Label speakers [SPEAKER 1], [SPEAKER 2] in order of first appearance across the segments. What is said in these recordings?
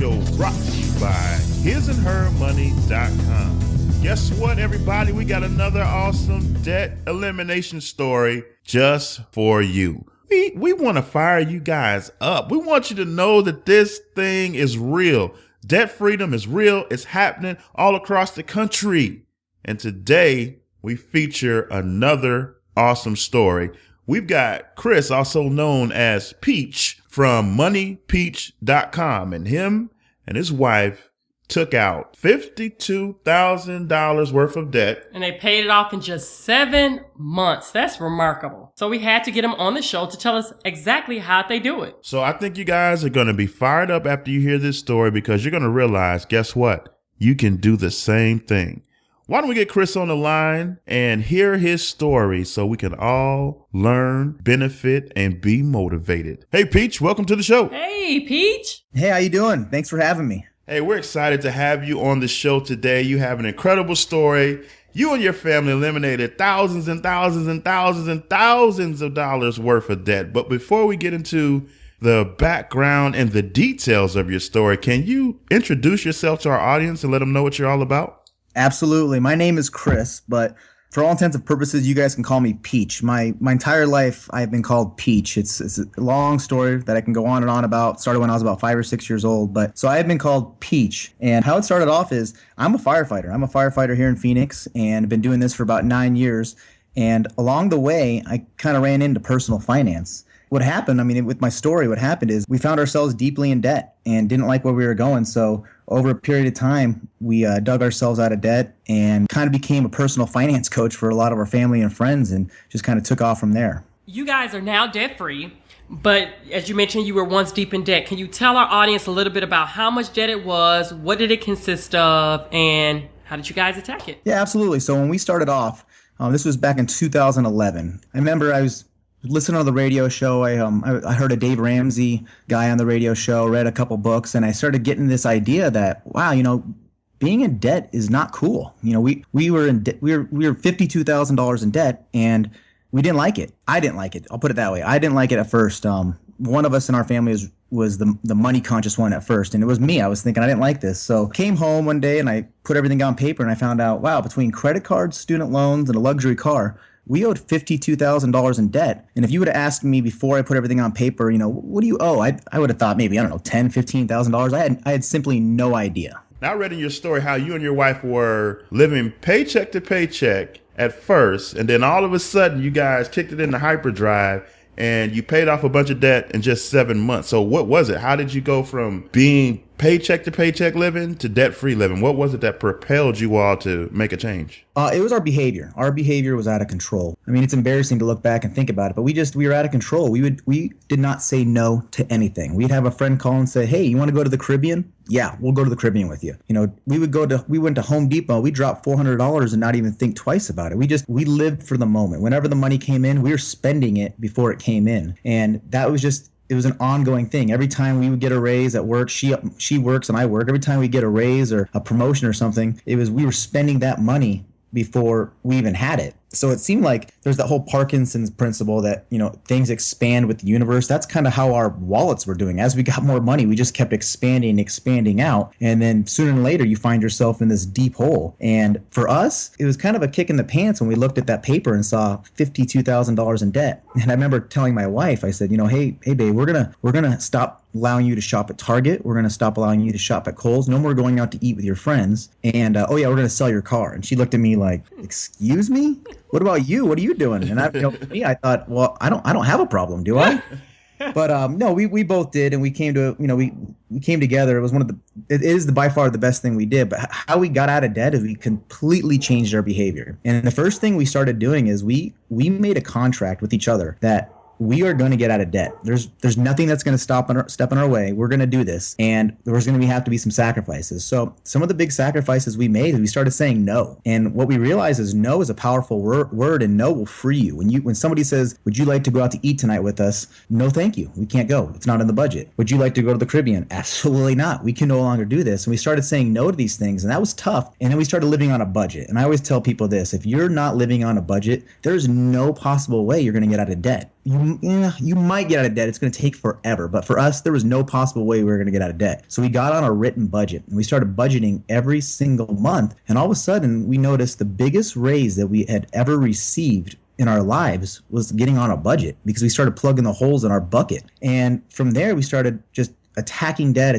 [SPEAKER 1] show brought to you by hisandhermoney.com. Guess what, everybody? We got another awesome debt elimination story just for you. We want to fire you guys up. We want you to know that this thing is real. Debt freedom is real. It's happening all across the country. And today we feature another awesome story. We've got Chris, also known as Peach, from moneypeach.com, and him and his wife took out $52,000 worth of debt.
[SPEAKER 2] And they paid it off in just 7 months. That's remarkable. So we had to get him on the show to tell us exactly how they do it.
[SPEAKER 1] So I think you guys are going to be fired up after you hear this story, because you're going to realize, guess what? You can do the same thing. Why don't we get Chris on the line and hear his story so we can all learn, benefit, and be motivated. Hey, Peach, welcome to the show.
[SPEAKER 2] Hey, Peach.
[SPEAKER 3] Hey, how you doing? Thanks for having me.
[SPEAKER 1] Hey, we're excited to have you on the show today. You have an incredible story. You and your family eliminated thousands and thousands and thousands and thousands of dollars worth of debt. But before we get into the background and the details of your story, can you introduce yourself to our audience and let them know what you're all about?
[SPEAKER 3] Absolutely. My name is Chris, but for all intents and purposes, you guys can call me Peach. My entire life, I've been called Peach. It's a long story that I can go on and on about. Started when I was about 5 or 6 years old, but so I have been called Peach. And how it started off is I'm a firefighter. I'm a firefighter here in Phoenix, and I've been doing this for about 9 years. And along the way, I kind of ran into personal finance. What happened, with my story, what happened is we found ourselves deeply in debt and didn't like where we were going. So over a period of time, we dug ourselves out of debt and kind of became a personal finance coach for a lot of our family and friends, and just kind of took off from there.
[SPEAKER 2] You guys are now debt-free, but as you mentioned, you were once deep in debt. Can you tell our audience a little bit about how much debt it was, what did it consist of, and how did you guys attack it?
[SPEAKER 3] Yeah, absolutely. So when we started off, this was back in 2011. I remember I was listening to the radio show. I heard a Dave Ramsey guy on the radio show, read a couple books, and I started getting this idea that, wow, being in debt is not cool. We were $52,000 in debt, and we didn't like it. I didn't like it. I'll put it that way. I didn't like it at first. One of us in our family was the money conscious one at first, and it was me. I was thinking I didn't like this. So came home one day and I put everything on paper, and I found out, wow, between credit cards, student loans, and a luxury car, we owed $52,000 in debt. And if you would have asked me before I put everything on paper, what do you owe? I would have thought maybe, $10,000, $15,000. I had simply no idea.
[SPEAKER 1] Now, I read in your story how you and your wife were living paycheck to paycheck at first, and then all of a sudden you guys kicked it into hyperdrive and you paid off a bunch of debt in just 7 months. So what was it? How did you go from being paycheck to paycheck living to debt-free living? What was it that propelled you all to make a change?
[SPEAKER 3] It was our behavior. Our behavior was out of control. It's embarrassing to look back and think about it, but we were out of control. We did not say no to anything. We'd have a friend call and say, hey, you want to go to the Caribbean? Yeah, we'll go to the Caribbean with you. We went to Home Depot. We dropped $400 and not even think twice about it. We lived for the moment. Whenever the money came in, we were spending it before it came in. And that was it was an ongoing thing. Every time we would get a raise at work, she works and I work. Every time we get a raise or a promotion or something, we were spending that money before we even had it. So it seemed like there's that whole Parkinson's principle that, things expand with the universe. That's kind of how our wallets were doing. As we got more money, we just kept expanding out. And then sooner or later, you find yourself in this deep hole. And for us, it was kind of a kick in the pants when we looked at that paper and saw $52,000 in debt. And I remember telling my wife, I said, hey, babe, we're gonna stop allowing you to shop at Target. We're going to stop allowing you to shop at Kohl's. No more going out to eat with your friends. And, we're going to sell your car. And she looked at me like, excuse me? What about you? What are you doing? And I thought, well, I don't have a problem, do I? But no, we both did, and we came to, we came together. It was it is by far the best thing we did. But how we got out of debt is we completely changed our behavior. And the first thing we started doing is we made a contract with each other that we are going to get out of debt. There's nothing that's going to step in our way. We're going to do this. And there's going to have to be some sacrifices. So some of the big sacrifices we made is we started saying no. And what we realized is no is a powerful word, and no will free you. When somebody says, would you like to go out to eat tonight with us? No, thank you. We can't go. It's not in the budget. Would you like to go to the Caribbean? Absolutely not. We can no longer do this. And we started saying no to these things. And that was tough. And then we started living on a budget. And I always tell people this: if you're not living on a budget, there's no possible way you're going to get out of debt. you might get out of debt. It's going to take forever. But for us, there was no possible way we were going to get out of debt. So we got on a written budget and we started budgeting every single month. And all of a sudden, we noticed the biggest raise that we had ever received in our lives was getting on a budget, because we started plugging the holes in our bucket. And from there, we started just attacking debt.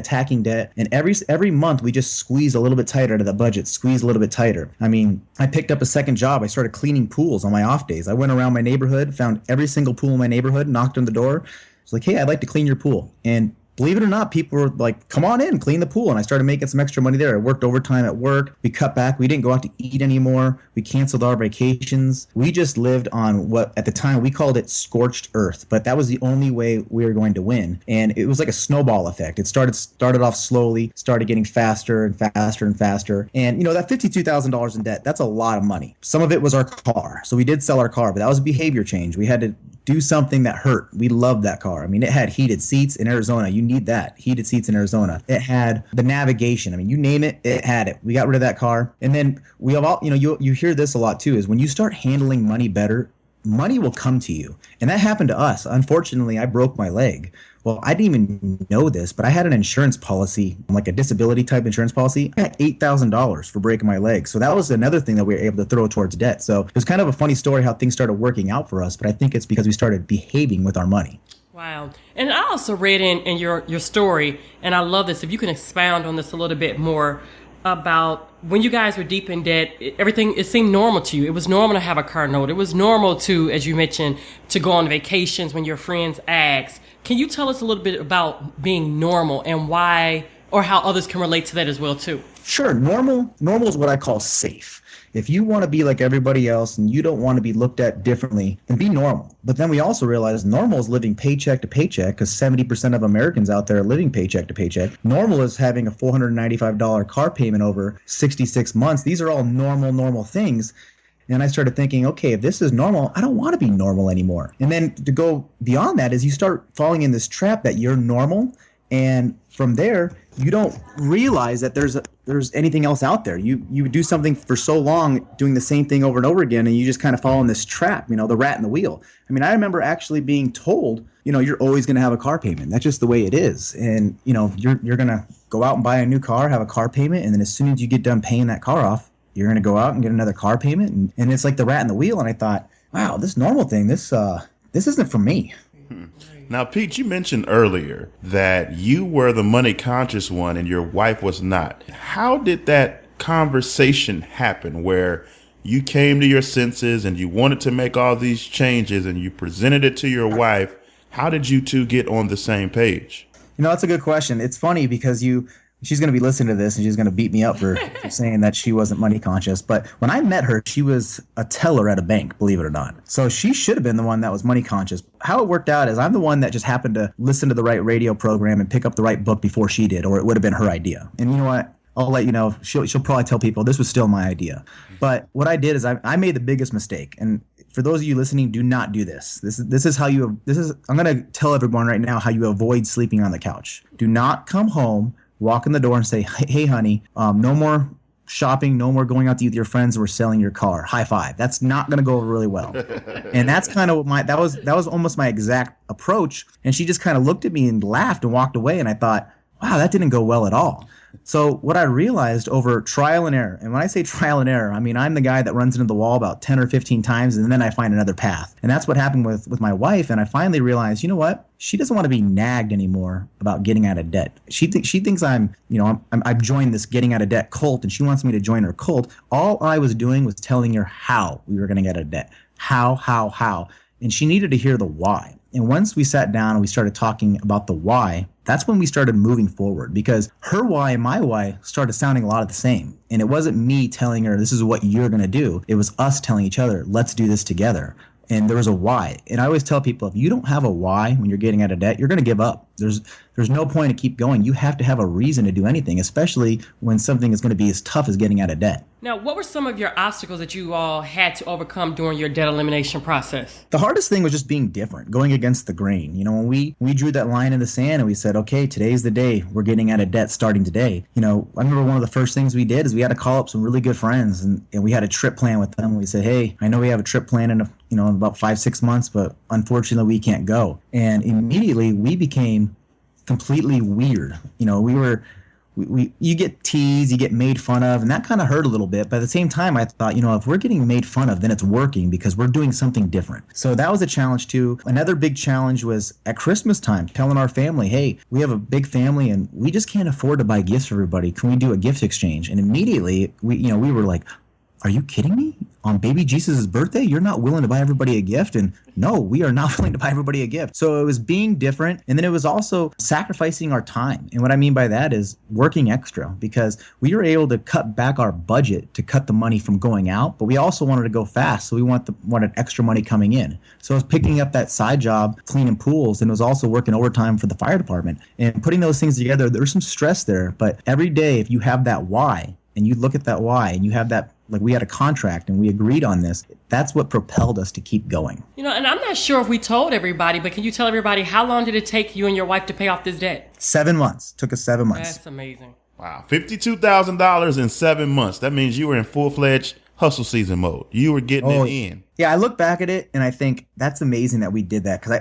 [SPEAKER 3] And every month we just squeeze a little bit tighter out of the budget, squeeze a little bit tighter. I mean, I picked up a second job. I started cleaning pools on my off days. I went around my neighborhood, found every single pool in my neighborhood, knocked on the door. It's like, hey, I'd like to clean your pool. And believe it or not, people were like, come on in, clean the pool. And I started making some extra money there. I worked overtime at work. We cut back. We didn't go out to eat anymore. We canceled our vacations. We just lived on what at the time we called it scorched earth. But that was the only way we were going to win. And it was like a snowball effect. It started off slowly, started getting faster and faster and faster. And, that $52,000 in debt, that's a lot of money. Some of it was our car. So we did sell our car, but that was a behavior change. We had to do something that hurt. We loved that car. I mean, it had heated seats in Arizona. You need that. Heated seats in Arizona. It had the navigation. I mean, you name it, it had it. We got rid of that car. And then we have all, you hear this a lot too, is when you start handling money better, money will come to you. And that happened to us. Unfortunately, I broke my leg. Well, I didn't even know this, but I had an insurance policy, like a disability type insurance policy. I got $8,000 for breaking my leg. So that was another thing that we were able to throw towards debt. So it was kind of a funny story how things started working out for us, but I think it's because we started behaving with our money.
[SPEAKER 2] Wow. And I also read in your story, and I love this, if you can expound on this a little bit more, about when you guys were deep in debt, it seemed normal to you. It was normal to have a car note. It was normal to, as you mentioned, to go on vacations when your friends asked. Can you tell us a little bit about being normal and why, or how others can relate to that as well too?
[SPEAKER 3] Sure. Normal is what I call safe. If you want to be like everybody else and you don't want to be looked at differently, then be normal. But then we also realize normal is living paycheck to paycheck, because 70% of Americans out there are living paycheck to paycheck. Normal is having a $495 car payment over 66 months. These are all normal things. And I started thinking, okay, if this is normal, I don't want to be normal anymore. And then to go beyond that is you start falling in this trap that you're normal. And from there, you don't realize that there's anything else out there. You do something for so long, doing the same thing over and over again, and you just kind of fall in this trap, the rat in the wheel. I mean, I remember actually being told, you're always going to have a car payment. That's just the way it is. And, you're going to go out and buy a new car, have a car payment, and then as soon as you get done paying that car off, you're going to go out and get another car payment. And it's like the rat in the wheel. And I thought, wow, this normal thing, this isn't for me.
[SPEAKER 1] Now, Pete, you mentioned earlier that you were the money conscious one and your wife was not. How did that conversation happen where you came to your senses and you wanted to make all these changes and you presented it to your wife? How did you two get on the same page?
[SPEAKER 3] That's a good question. It's funny because she's going to be listening to this and she's going to beat me up for saying that she wasn't money conscious. But when I met her, she was a teller at a bank, believe it or not. So she should have been the one that was money conscious. How it worked out is I'm the one that just happened to listen to the right radio program and pick up the right book before she did, or it would have been her idea. And you know what? I'll let you know. She'll probably tell people this was still my idea. But what I did is I made the biggest mistake. And for those of you listening, do not do this. I'm going to tell everyone right now how you avoid sleeping on the couch. Do not come home, walk in the door and say, hey, honey, no more shopping, no more going out to eat with your friends, we're selling your car. High five. That's not going to go over really well. And that's kind of what that was almost my exact approach. And she just kind of looked at me and laughed and walked away. And I thought, wow, that didn't go well at all. So what I realized over trial and error, and when I say trial and error, I mean, I'm the guy that runs into the wall about 10 or 15 times, and then I find another path. And that's what happened with my wife. And I finally realized, you know what? She doesn't want to be nagged anymore about getting out of debt. She thinks I've joined this getting out of debt cult, and she wants me to join her cult. All I was doing was telling her how we were going to get out of debt. How. And she needed to hear the why. And once we sat down and we started talking about the why, that's when we started moving forward, because her why and my why started sounding a lot of the same. And it wasn't me telling her, this is what you're going to do. It was us telling each other, let's do this together. And there was a why. And I always tell people, if you don't have a why when you're getting out of debt, you're going to give up. there's no point to keep going. You have to have a reason to do anything, especially when something is going to be as tough as getting out of debt.
[SPEAKER 2] Now, what were some of your obstacles that you all had to overcome during your debt elimination process?
[SPEAKER 3] The hardest thing was just being different, going against the grain. When we drew that line in the sand and we said, okay, today's the day we're getting out of debt starting today. I remember one of the first things we did is we had to call up some really good friends and we had a trip plan with them. We said, hey, I know we have a trip plan in about 5-6 months, but unfortunately we can't go. And immediately we became completely weird. You get teased, you get made fun of, and that kind of hurt a little bit. But at the same time, I thought, if we're getting made fun of, then it's working because we're doing something different. So that was a challenge too. Another big challenge was at Christmas time, telling our family, hey, we have a big family and we just can't afford to buy gifts for everybody. Can we do a gift exchange? And immediately we were like, are you kidding me? On baby Jesus' birthday, you're not willing to buy everybody a gift? And no, we are not willing to buy everybody a gift. So it was being different. And then it was also sacrificing our time. And what I mean by that is working extra, because we were able to cut back our budget to cut the money from going out. But we also wanted to go fast. So we wanted extra money coming in. So I was picking up that side job, cleaning pools, and was also working overtime for the fire department. And putting those things together, there's some stress there. But every day, if you have that why, and you look at that why, and you have that, like we had a contract and we agreed on this, that's what propelled us to keep going.
[SPEAKER 2] And I'm not sure if we told everybody, but can you tell everybody how long did it take you and your wife to pay off this debt?
[SPEAKER 3] 7 months. Took us 7 months.
[SPEAKER 2] That's amazing.
[SPEAKER 1] Wow. $52,000 in 7 months. That means you were in full-fledged hustle season mode. You were getting it in.
[SPEAKER 3] Yeah, I look back at it and I think that's amazing that we did that. Because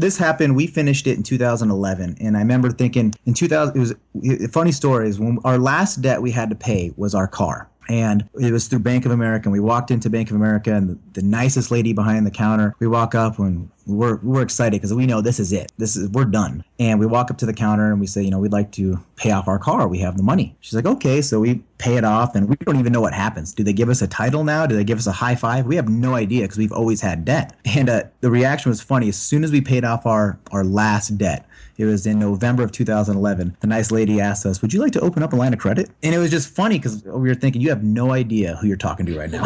[SPEAKER 3] this happened. We finished it in 2011, and I remember thinking in 2000. It was a funny story. Is when our last debt we had to pay was our car. And it was through Bank of America. And we walked into Bank of America, and the nicest lady behind the counter, we walk up and we're excited because we know this is it. We're done. And we walk up to the counter and we say, we'd like to pay off our car. We have the money. She's like, okay. So we pay it off, and we don't even know what happens. Do they give us a title now? Do they give us a high five? We have no idea because we've always had debt. And the reaction was funny. As soon as we paid off our last debt, it was in November of 2011. The nice lady asked us, would you like to open up a line of credit? And it was just funny because we were thinking, you have no idea who you're talking to right now.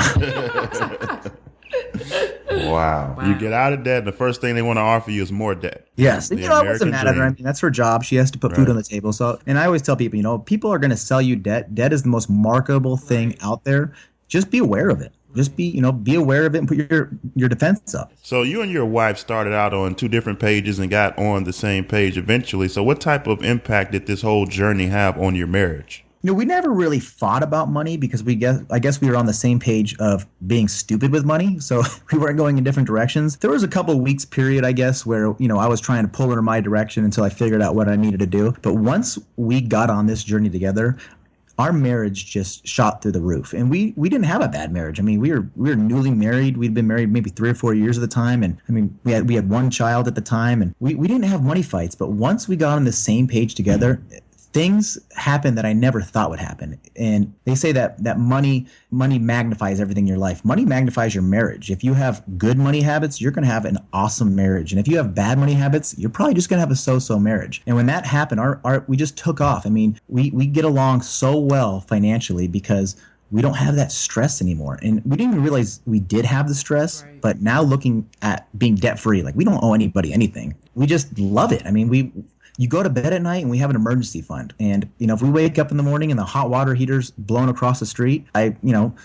[SPEAKER 1] Wow. You get out of debt, and the first thing they want to offer you is more debt.
[SPEAKER 3] Yes. It wasn't mad at her. I mean, that's her job. She has to put food on the table. So, and I always tell people, people are going to sell you debt. Debt is the most marketable thing out there. Just be aware of it. Just be aware of it and put your defense up. So
[SPEAKER 1] you and your wife started out on 2 different pages and got on the same page eventually. So what type of impact did this whole journey have on your marriage?
[SPEAKER 3] We never really fought about money because I guess we were on the same page of being stupid with money. So we weren't going in different directions. There was a couple of weeks period, I guess, where, I was trying to pull her in my direction until I figured out what I needed to do. But once we got on this journey together, our marriage just shot through the roof. And we didn't have a bad marriage. I mean, we were newly married. We'd been married maybe 3 or 4 years at the time. And I mean, we had 1 child at the time, and we didn't have money fights. But once we got on the same page together, things happened that I never thought would happen. And they say that money magnifies everything in your life. Money magnifies your marriage. If you have good money habits, you're going to have an awesome marriage. And if you have bad money habits, you're probably just going to have a so-so marriage. And when that happened, we just took off. I mean, we get along so well financially because we don't have that stress anymore. And we didn't even realize we did have the stress, right. But now looking at being debt-free, like we don't owe anybody anything. We just love it. I mean, you go to bed at night and we have an emergency fund. And, if we wake up in the morning and the hot water heater's blown across the street, I,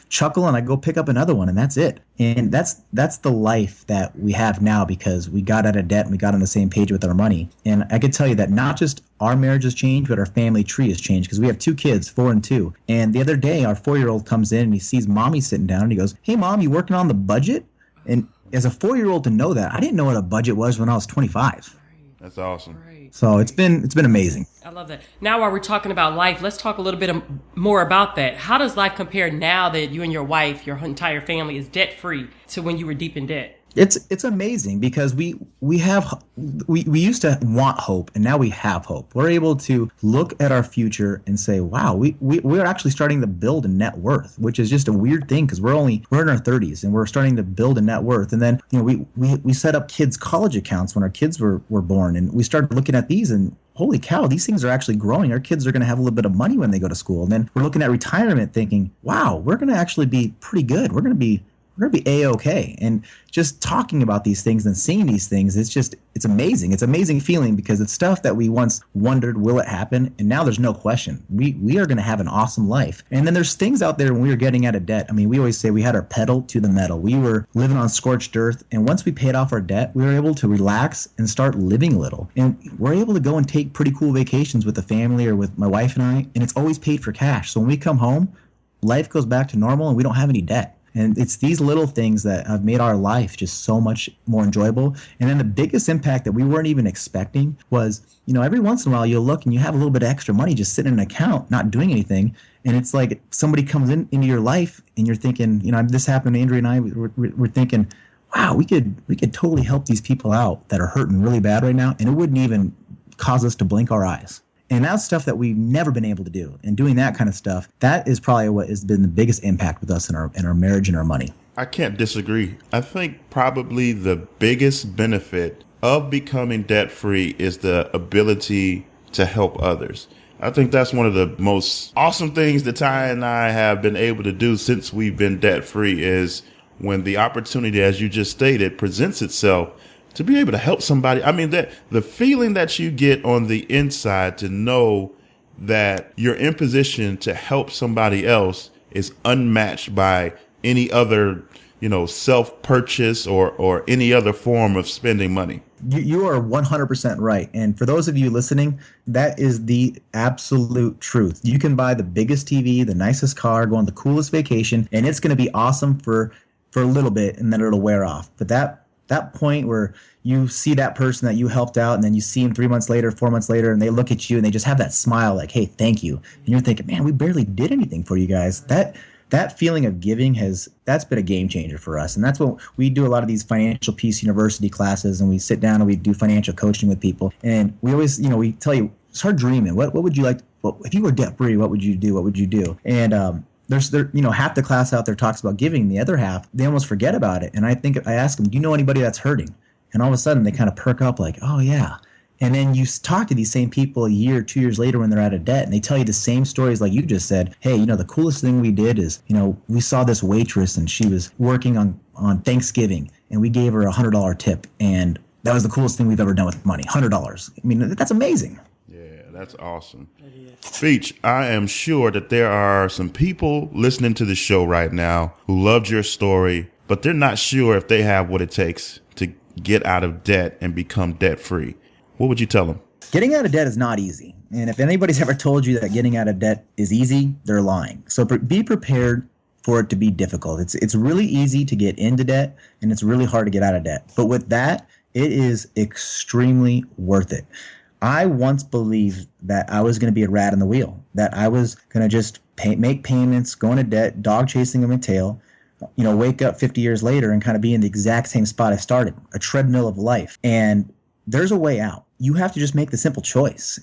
[SPEAKER 3] chuckle and I go pick up another one, and that's it. And that's the life that we have now because we got out of debt and we got on the same page with our money. And I could tell you that not just our marriage has changed, but our family tree has changed because we have 2 kids, 4 and 2. And the other day, our 4-year-old comes in and he sees mommy sitting down and he goes, hey, Mom, you working on the budget? And as a 4-year-old to know that, I didn't know what a budget was when I was 25.
[SPEAKER 1] That's awesome.
[SPEAKER 2] Right.
[SPEAKER 3] So it's been amazing.
[SPEAKER 2] I love that. Now, while we're talking about life, let's talk a little bit more about that. How does life compare now that you and your wife, your entire family, is debt free to when you were deep in debt?
[SPEAKER 3] It's amazing because we used to want hope, and now we have hope. We're able to look at our future and say, wow, we're actually starting to build a net worth, which is just a weird thing because we're in our 30s and we're starting to build a net worth. And then we set up kids' college accounts when our kids were born, and we started looking at these and holy cow, these things are actually growing. Our kids are going to have a little bit of money when they go to school. And then we're looking at retirement thinking, wow, we're going to actually be pretty good. We're going to be we're going to be A-okay. And just talking about these things and seeing these things, it's amazing. It's an amazing feeling because it's stuff that we once wondered, will it happen? And now there's no question. We are going to have an awesome life. And then there's things out there when we were getting out of debt. I mean, we always say we had our pedal to the metal. We were living on scorched earth. And once we paid off our debt, we were able to relax and start living a little. And we're able to go and take pretty cool vacations with the family or with my wife and I. And it's always paid for cash. So when we come home, life goes back to normal and we don't have any debt. And it's these little things that have made our life just so much more enjoyable. And then the biggest impact that we weren't even expecting was, every once in a while you'll look and you have a little bit of extra money just sitting in an account, not doing anything. And it's like somebody comes into your life and you're thinking, this happened to Andrea and I, we're thinking, wow, we could totally help these people out that are hurting really bad right now. And it wouldn't even cause us to blink our eyes. And that's stuff that we've never been able to do. And doing that kind of stuff, that is probably what has been the biggest impact with us in our marriage and our money.
[SPEAKER 1] I can't disagree. I think probably the biggest benefit of becoming debt-free is the ability to help others. I think that's one of the most awesome things that Ty and I have been able to do since we've been debt-free is when the opportunity, as you just stated, presents itself to be able to help somebody. I mean, that the feeling that you get on the inside to know that you're in position to help somebody else is unmatched by any other, self-purchase or any other form of spending money.
[SPEAKER 3] You are 100% right. And for those of you listening, that is the absolute truth. You can buy the biggest TV, the nicest car, go on the coolest vacation, and it's going to be awesome for a little bit, and then it'll wear off. But that point where you see that person that you helped out and then you see them 3 months later, 4 months later, and they look at you and they just have that smile like, hey, thank you. And you're thinking, man, we barely did anything for you guys. That feeling of giving that's been a game changer for us. And that's what we do a lot of these Financial Peace University classes, and we sit down and we do financial coaching with people. And we always, we tell you, start dreaming. What would you like? If you were debt free, what would you do? What would you do? And, there's half the class out there talks about giving. The other half, they almost forget about it. And I ask them, do you know anybody that's hurting? And all of a sudden they kind of perk up like, oh yeah. And then you talk to these same people a year, 2 years later when they're out of debt, and they tell you the same stories like you just said. Hey, the coolest thing we did is, we saw this waitress and she was working on Thanksgiving and we gave her $100 tip. And that was the coolest thing we've ever done with money, $100. I mean, that's amazing.
[SPEAKER 1] That's awesome. Beach, I am sure that there are some people listening to the show right now who loved your story, but they're not sure if they have what it takes to get out of debt and become debt free. What would you tell them?
[SPEAKER 3] Getting out of debt is not easy. And if anybody's ever told you that getting out of debt is easy, they're lying. So be prepared for it to be difficult. It's really easy to get into debt and it's really hard to get out of debt. But with that, it is extremely worth it. I once believed that I was going to be a rat in the wheel, that I was going to just make payments, go into debt, dog chasing a tail, wake up 50 years later and kind of be in the exact same spot I started, a treadmill of life. And there's a way out. You have to just make the simple choice.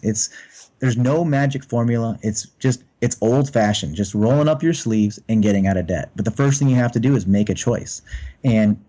[SPEAKER 3] There's no magic formula. It's old fashioned, just rolling up your sleeves and getting out of debt. But the first thing you have to do is make a choice. And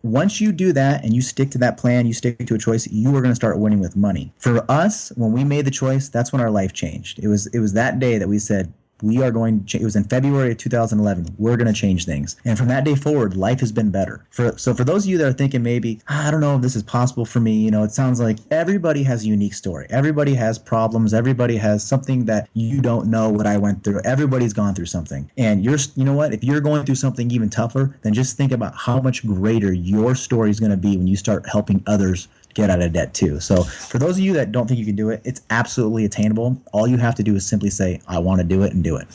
[SPEAKER 3] once you do that and you stick to that plan, you stick to a choice, you are going to start winning with money. For us, when we made the choice, that's when our life changed. It was that day that we said, we are going to, it was in February of 2011, we're going to change things. And from that day forward, life has been better. So for those of you that are thinking maybe, I don't know if this is possible for me, it sounds like everybody has a unique story. Everybody has problems. Everybody has something that you don't know what I went through. Everybody's gone through something. And you know what? If you're going through something even tougher, then just think about how much greater your story is going to be when you start helping others get out of debt too. So for those of you that don't think you can do it, it's absolutely attainable. All you have to do is simply say, I want to do it, and do it.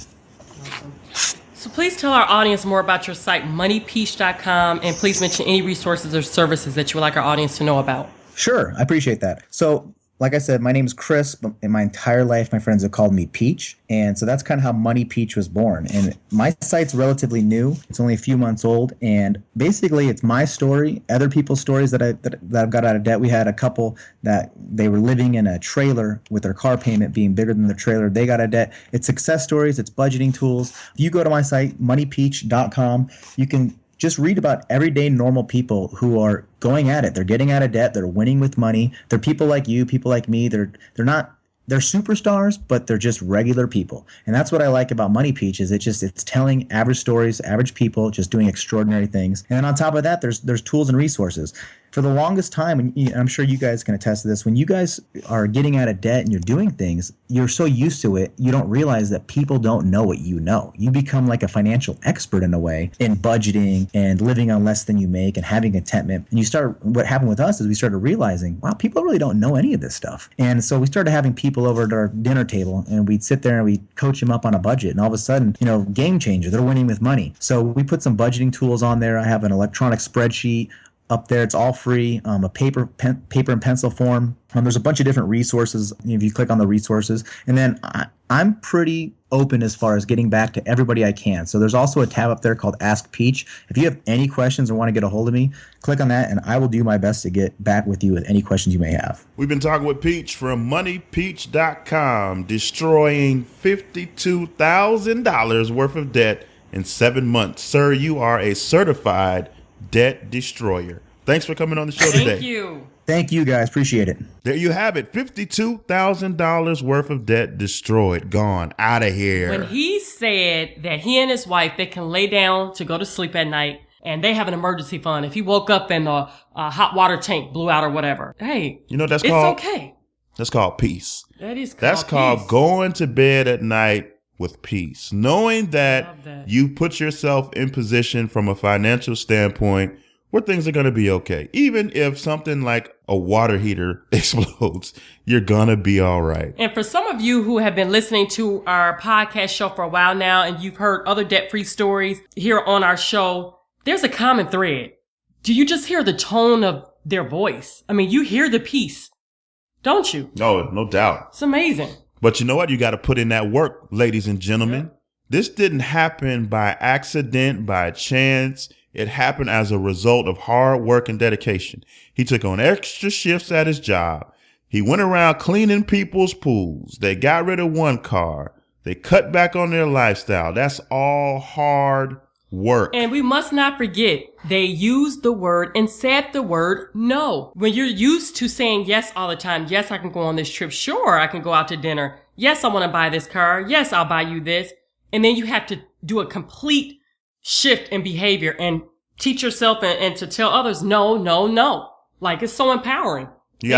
[SPEAKER 2] Awesome. So please tell our audience more about your site, moneypeach.com, and please mention any resources or services that you would like our audience to know about.
[SPEAKER 3] Sure. I appreciate that. So like I said, my name is Chris, but in my entire life, my friends have called me Peach. And so that's kind of how Money Peach was born. And my site's relatively new. It's only a few months old. And basically, it's my story, other people's stories that I've got out of debt. We had a couple that they were living in a trailer with their car payment being bigger than their trailer. They got out of debt. It's success stories. It's budgeting tools. If you go to my site, moneypeach.com, you can just read about everyday normal people who are going at it. They're getting out of debt. They're winning with money. They're people like you, people like me. They're not they're superstars, but they're just regular people. And that's what I like about Money Peach is it's telling average stories, average people just doing extraordinary things. And then on top of that, there's tools and resources. For the longest time, and I'm sure you guys can attest to this, when you guys are getting out of debt and you're doing things, you're so used to it, you don't realize that people don't know what you know. You become like a financial expert in a way in budgeting and living on less than you make and having contentment. And what happened with us is we started realizing, wow, people really don't know any of this stuff. And so we started having people over at our dinner table, and we'd sit there and we'd coach them up on a budget. And all of a sudden, game changer, they're winning with money. So we put some budgeting tools on there. I have an electronic spreadsheet up there. It's all free, a paper and pencil form. There's a bunch of different resources if you click on the resources. And then I'm pretty open as far as getting back to everybody I can. So there's also a tab up there called Ask Peach. If you have any questions or want to get a hold of me, click on that and I will do my best to get back with you with any questions you may have.
[SPEAKER 1] We've been talking with Peach from moneypeach.com, destroying $52,000 worth of debt in 7 months. Sir, you are a certified debt destroyer. Thanks for coming on the show today.
[SPEAKER 2] Thank you.
[SPEAKER 3] Thank you, guys. Appreciate it.
[SPEAKER 1] There you have it. $52,000 worth of debt destroyed, gone, out of here.
[SPEAKER 2] When he said that he and his wife, they can lay down to go to sleep at night and they have an emergency fund. If he woke up and the hot water tank blew out or whatever, hey,
[SPEAKER 1] that's
[SPEAKER 2] it's
[SPEAKER 1] called,
[SPEAKER 2] okay.
[SPEAKER 1] That's called peace.
[SPEAKER 2] That's
[SPEAKER 1] called going to bed at night with peace, knowing that you put yourself in position from a financial standpoint where things are going to be okay. Even if something like a water heater explodes, you're going to be all right.
[SPEAKER 2] And for some of you who have been listening to our podcast show for a while now, and you've heard other debt-free stories here on our show, there's a common thread. Do you just hear the tone of their voice? I mean, you hear the peace, don't you?
[SPEAKER 1] No doubt.
[SPEAKER 2] It's amazing.
[SPEAKER 1] But you know what? You got to put in that work, ladies and gentlemen. Yeah. This didn't happen by accident, by chance. It happened as a result of hard work and dedication. He took on extra shifts at his job. He went around cleaning people's pools. They got rid of one car. They cut back on their lifestyle. That's all hard work.
[SPEAKER 2] And we must not forget, they used the word and said the word no. When you're used to saying yes all the time, yes, I can go on this trip. Sure, I can go out to dinner. Yes, I want to buy this car. Yes, I'll buy you this. And then you have to do a complete shift in behavior and teach yourself and to tell others, no. Like, it's so empowering.
[SPEAKER 1] You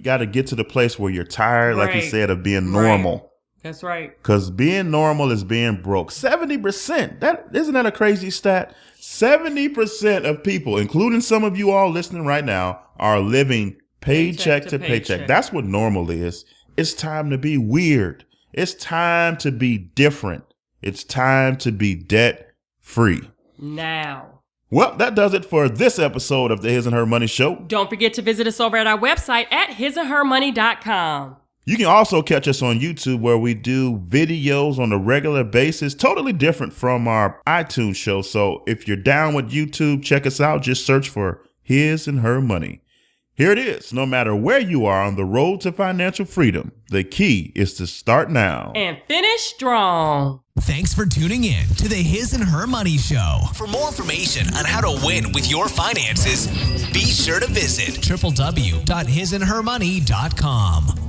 [SPEAKER 1] gotta get to the place where you're tired,
[SPEAKER 2] right.
[SPEAKER 1] Like you said, of being normal.
[SPEAKER 2] Right. That's right.
[SPEAKER 1] Because being normal is being broke. 70%. Isn't that a crazy stat? 70% of people, including some of you all listening right now, are living paycheck to paycheck. That's what normal is. It's time to be weird. It's time to be different. It's time to be debt free.
[SPEAKER 2] Now.
[SPEAKER 1] Well, that does it for this episode of the His and Her Money Show.
[SPEAKER 2] Don't forget to visit us over at our website at hisandhermoney.com.
[SPEAKER 1] You can also catch us on YouTube where we do videos on a regular basis, totally different from our iTunes show. So if you're down with YouTube, check us out. Just search for His and Her Money. Here it is. No matter where you are on the road to financial freedom, the key is to start now
[SPEAKER 2] and finish strong.
[SPEAKER 4] Thanks for tuning in to the His and Her Money Show. For more information on how to win with your finances, be sure to visit www.hisandhermoney.com.